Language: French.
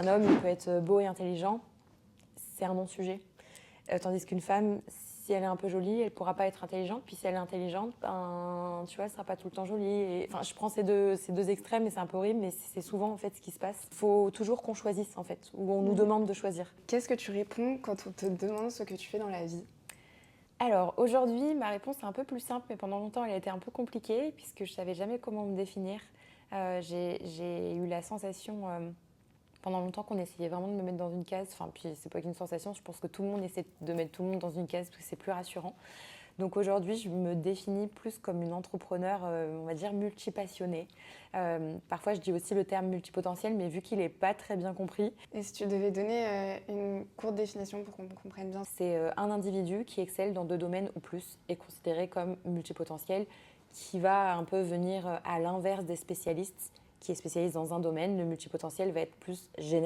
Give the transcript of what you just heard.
Un homme, il peut être beau et intelligent, c'est un non-sujet. Tandis qu'une femme, si elle est un peu jolie, elle ne pourra pas être intelligente. Puis si elle est intelligente, ben, tu vois, elle ne sera pas tout le temps jolie. Et, enfin, je prends ces deux extrêmes et c'est un peu horrible, mais c'est souvent en fait ce qui se passe. Il faut toujours qu'on choisisse en fait, ou on nous demande de choisir. Qu'est-ce que tu réponds quand on te demande ce que tu fais dans la vie? Alors aujourd'hui, ma réponse est un peu plus simple, mais pendant longtemps, elle a été un peu compliquée puisque je ne savais jamais comment me définir. J'ai eu la sensation pendant longtemps qu'on essayait vraiment de me mettre dans une case. Enfin, puis c'est pas qu'une sensation, je pense que tout le monde essaie de mettre tout le monde dans une case parce que c'est plus rassurant. Donc aujourd'hui, je me définis plus comme une entrepreneure, on va dire multipassionnée. Parfois, je dis aussi le terme multipotentiel, mais vu qu'il n'est pas très bien compris, Et si tu devais donner une courte définition pour qu'on comprenne bien? c'est un individu qui excelle dans 2 domaines ou plus est considéré comme multipotentiel, qui va un peu venir à l'inverse des spécialistes qui est spécialiste dans un domaine. Le multipotentiel va être plus général.